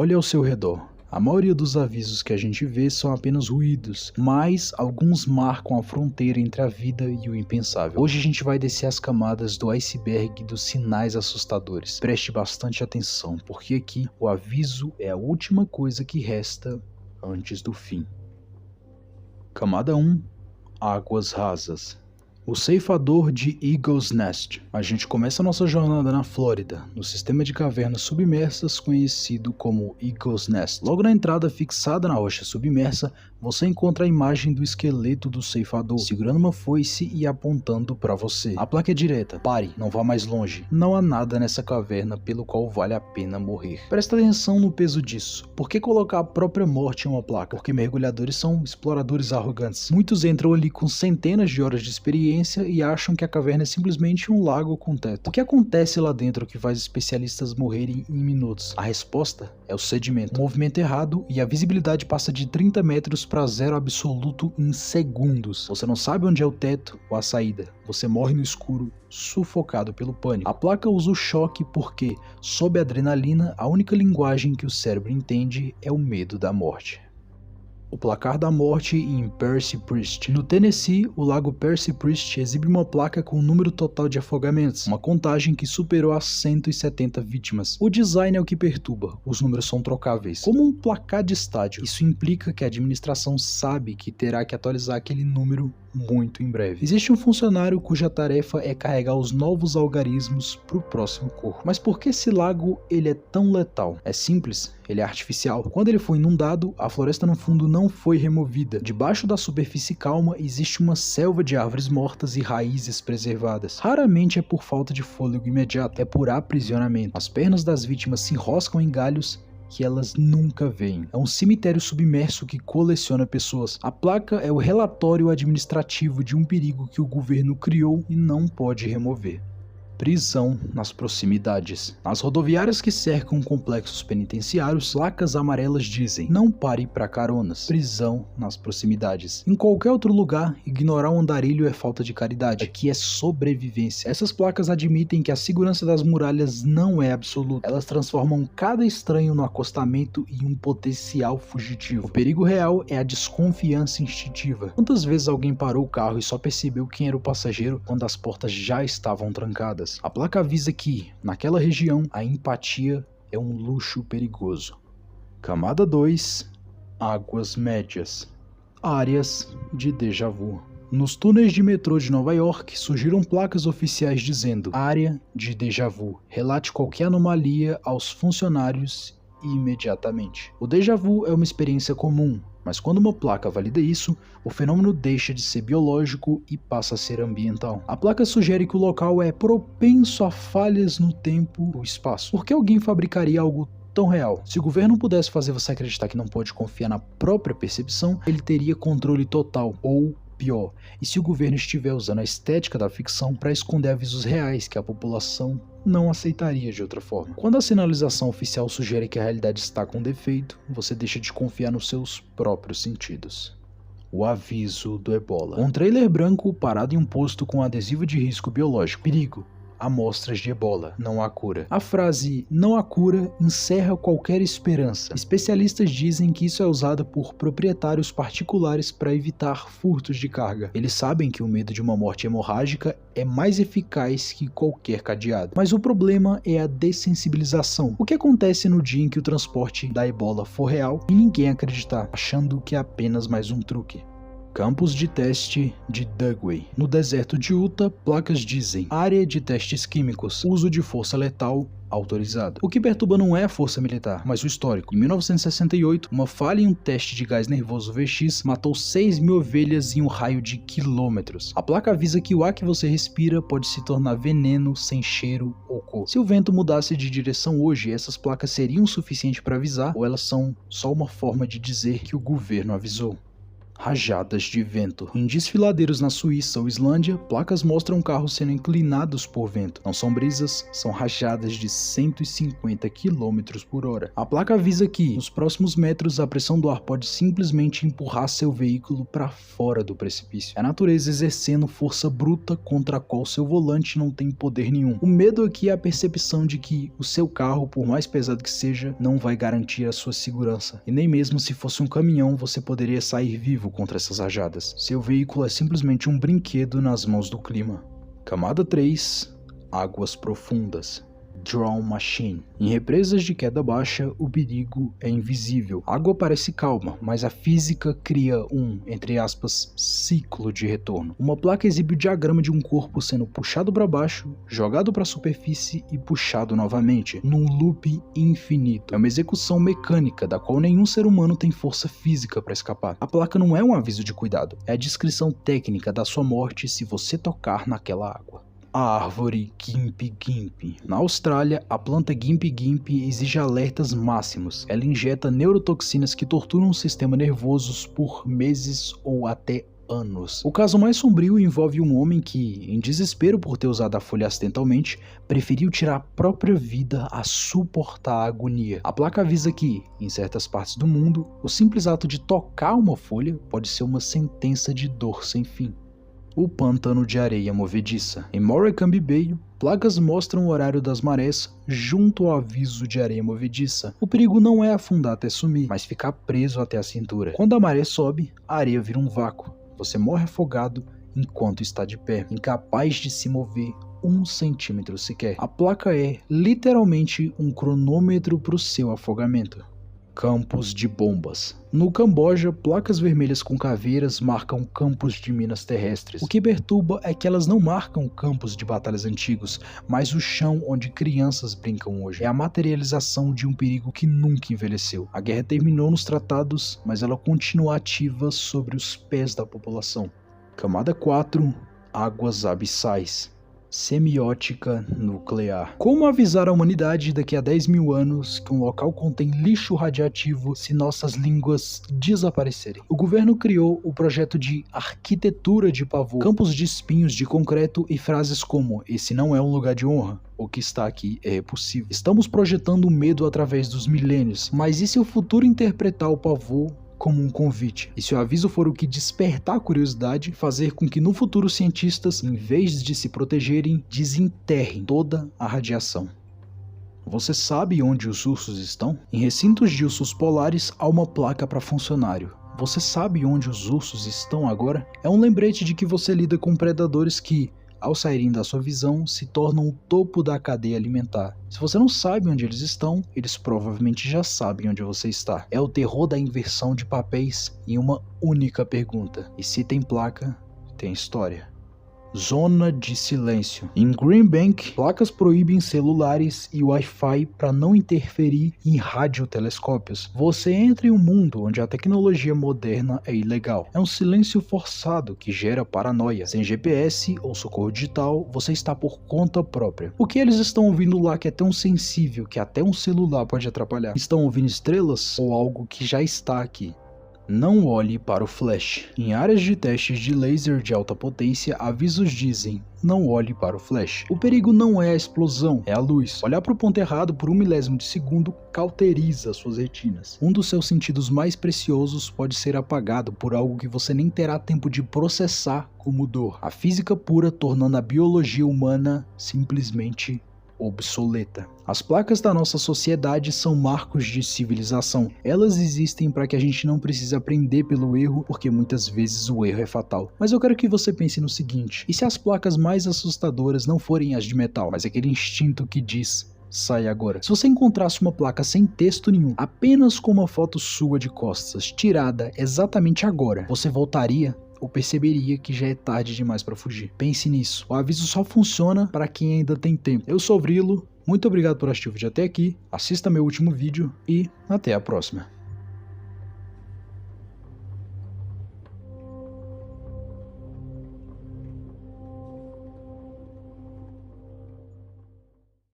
Olhe ao seu redor. A maioria dos avisos que a gente vê são apenas ruídos, mas alguns marcam a fronteira entre a vida e o impensável. Hoje a gente vai descer as camadas do iceberg dos sinais assustadores. Preste bastante atenção, porque aqui o aviso é a última coisa que resta antes do fim. Camada 1. Águas rasas. O ceifador de Eagle's Nest. A gente começa nossa jornada na Flórida, no sistema de cavernas submersas conhecido como Eagle's Nest. Logo na entrada, fixada na rocha submersa, você encontra a imagem do esqueleto do ceifador, segurando uma foice e apontando para você. A placa é direta: pare, não vá mais longe. Não há nada nessa caverna pelo qual vale a pena morrer. Presta atenção no peso disso. Por que colocar a própria morte em uma placa? Porque mergulhadores são exploradores arrogantes. Muitos entram ali com centenas de horas de experiência e acham que a caverna é simplesmente um lago com teto. O que acontece lá dentro que faz especialistas morrerem em minutos? A resposta é o sedimento. O movimento errado e a visibilidade passa de 30 metros para zero absoluto em segundos. Você não sabe onde é o teto ou a saída. Você morre no escuro, sufocado pelo pânico. A placa usa o choque porque, sob a adrenalina, a única linguagem que o cérebro entende é o medo da morte. O placar da morte em Percy Priest. No Tennessee, o lago Percy Priest exibe uma placa com o número total de afogamentos, uma contagem que superou as 170 vítimas. O design é o que perturba, os números são trocáveis. Como um placar de estádio, isso implica que a administração sabe que terá que atualizar aquele número muito em breve. Existe um funcionário cuja tarefa é carregar os novos algarismos para o próximo corpo. Mas por que esse lago ele é tão letal? É simples, ele é artificial. Quando ele foi inundado, a floresta no fundo não foi removida. Debaixo da superfície calma existe uma selva de árvores mortas e raízes preservadas. Raramente é por falta de fôlego imediato, é por aprisionamento. As pernas das vítimas se enroscam em galhos que elas nunca veem. É um cemitério submerso que coleciona pessoas. A placa é o relatório administrativo de um perigo que o governo criou e não pode remover. Prisão nas proximidades. Nas rodoviárias que cercam complexos penitenciários, placas amarelas dizem: não pare para caronas. Prisão nas proximidades. Em qualquer outro lugar, ignorar um andarilho é falta de caridade. Aqui é sobrevivência. Essas placas admitem que a segurança das muralhas não é absoluta. Elas transformam cada estranho no acostamento em um potencial fugitivo. O perigo real é a desconfiança instintiva. Quantas vezes alguém parou o carro e só percebeu quem era o passageiro quando as portas já estavam trancadas? A placa avisa que, naquela região, a empatia é um luxo perigoso. Camada 2. Águas médias. Áreas de déjà vu. Nos túneis de metrô de Nova York surgiram placas oficiais dizendo: área de déjà vu. Relate qualquer anomalia aos funcionários imediatamente. O déjà vu é uma experiência comum, mas quando uma placa valida isso, o fenômeno deixa de ser biológico e passa a ser ambiental. A placa sugere que o local é propenso a falhas no tempo ou espaço. Por que alguém fabricaria algo tão real? Se o governo pudesse fazer você acreditar que não pode confiar na própria percepção, ele teria controle total, ou pior, e se o governo estiver usando a estética da ficção para esconder avisos reais que a população não aceitaria de outra forma. Quando a sinalização oficial sugere que a realidade está com defeito, você deixa de confiar nos seus próprios sentidos. O aviso do Ebola. Um trailer branco parado em um posto com adesivo de risco biológico. Perigo. Amostras de ebola, não há cura. A frase "não há cura" encerra qualquer esperança. Especialistas dizem que isso é usado por proprietários particulares para evitar furtos de carga. Eles sabem que o medo de uma morte hemorrágica é mais eficaz que qualquer cadeado. Mas o problema é a dessensibilização. O que acontece no dia em que o transporte da ebola for real e ninguém acreditar, achando que é apenas mais um truque? Campos de teste de Dugway. No deserto de Utah, placas dizem: área de testes químicos, uso de força letal autorizado. O que perturba não é a força militar, mas o histórico. Em 1968, uma falha em um teste de gás nervoso VX matou 6.000 ovelhas em um raio de quilômetros. A placa avisa que o ar que você respira pode se tornar veneno sem cheiro ou cor. Se o vento mudasse de direção hoje, essas placas seriam o suficiente para avisar, ou elas são só uma forma de dizer que o governo avisou? Rajadas de vento. Em desfiladeiros na Suíça ou Islândia, placas mostram carros sendo inclinados por vento. Não são brisas, são rajadas de 150 km por hora. A placa avisa que, nos próximos metros, a pressão do ar pode simplesmente empurrar seu veículo para fora do precipício. É a natureza exercendo força bruta contra a qual seu volante não tem poder nenhum. O medo aqui é a percepção de que o seu carro, por mais pesado que seja, não vai garantir a sua segurança. E nem mesmo se fosse um caminhão, você poderia sair vivo contra essas rajadas. Seu veículo é simplesmente um brinquedo nas mãos do clima. Camada 3. Águas profundas. Drawn Machine. Em represas de queda baixa, o perigo é invisível. A água parece calma, mas a física cria um, entre aspas, ciclo de retorno. Uma placa exibe o diagrama de um corpo sendo puxado para baixo, jogado para a superfície e puxado novamente, num loop infinito. É uma execução mecânica da qual nenhum ser humano tem força física para escapar. A placa não é um aviso de cuidado, é a descrição técnica da sua morte se você tocar naquela água. A árvore Gimpy Gimpy. Na Austrália, a planta Gimpy Gimpy exige alertas máximos. Ela injeta neurotoxinas que torturam o sistema nervoso por meses ou até anos. O caso mais sombrio envolve um homem que, em desespero por ter usado a folha acidentalmente, preferiu tirar a própria vida a suportar a agonia. A placa avisa que, em certas partes do mundo, o simples ato de tocar uma folha pode ser uma sentença de dor sem fim. O pântano de areia movediça. Em Morecambe Bay, placas mostram o horário das marés junto ao aviso de areia movediça. O perigo não é afundar até sumir, mas ficar preso até a cintura. Quando a maré sobe, a areia vira um vácuo. Você morre afogado enquanto está de pé, incapaz de se mover 1 centímetro sequer. A placa é literalmente um cronômetro para o seu afogamento. Campos de bombas. No Camboja, placas vermelhas com caveiras marcam campos de minas terrestres. O que perturba é que elas não marcam campos de batalhas antigos, mas o chão onde crianças brincam hoje. É a materialização de um perigo que nunca envelheceu. A guerra terminou nos tratados, mas ela continua ativa sobre os pés da população. Camada 4. Águas abissais. Semiótica nuclear. Como avisar a humanidade daqui a 10 mil anos que um local contém lixo radioativo se nossas línguas desaparecerem? O governo criou o projeto de arquitetura de pavor, campos de espinhos de concreto e frases como "esse não é um lugar de honra", "o que está aqui é repulsivo". Estamos projetando o medo através dos milênios, mas e se o futuro interpretar o pavor como um convite? E se o aviso for o que despertar a curiosidade, fazer com que no futuro cientistas, em vez de se protegerem, desenterrem toda a radiação? Você sabe onde os ursos estão? Em recintos de ursos polares há uma placa para funcionário. Você sabe onde os ursos estão agora? É um lembrete de que você lida com predadores que, ao saírem da sua visão, se tornam o topo da cadeia alimentar. Se você não sabe onde eles estão, eles provavelmente já sabem onde você está. É o terror da inversão de papéis em uma única pergunta. E se tem placa, tem história. Zona de silêncio. Em Greenbank, placas proíbem celulares e Wi-Fi para não interferir em radiotelescópios. Você entra em um mundo onde a tecnologia moderna é ilegal. É um silêncio forçado que gera paranoia. Sem GPS ou socorro digital, você está por conta própria. O que eles estão ouvindo lá que é tão sensível que até um celular pode atrapalhar? Estão ouvindo estrelas ou algo que já está aqui? Não olhe para o flash. Em áreas de testes de laser de alta potência, avisos dizem: não olhe para o flash. O perigo não é a explosão, é a luz. Olhar para o ponto errado por 1 milésimo de segundo cauteriza suas retinas. Um dos seus sentidos mais preciosos pode ser apagado por algo que você nem terá tempo de processar como dor. A física pura tornando a biologia humana simplesmente obsoleta. As placas da nossa sociedade são marcos de civilização. Elas existem para que a gente não precise aprender pelo erro, porque muitas vezes o erro é fatal. Mas eu quero que você pense no seguinte: e se as placas mais assustadoras não forem as de metal, mas aquele instinto que diz: sai agora? Se você encontrasse uma placa sem texto nenhum, apenas com uma foto sua de costas, tirada exatamente agora, você voltaria? Ou perceberia que já é tarde demais para fugir? Pense nisso. O aviso só funciona para quem ainda tem tempo. Eu sou o Vrilo, muito obrigado por assistir o vídeo até aqui, assista meu último vídeo e até a próxima.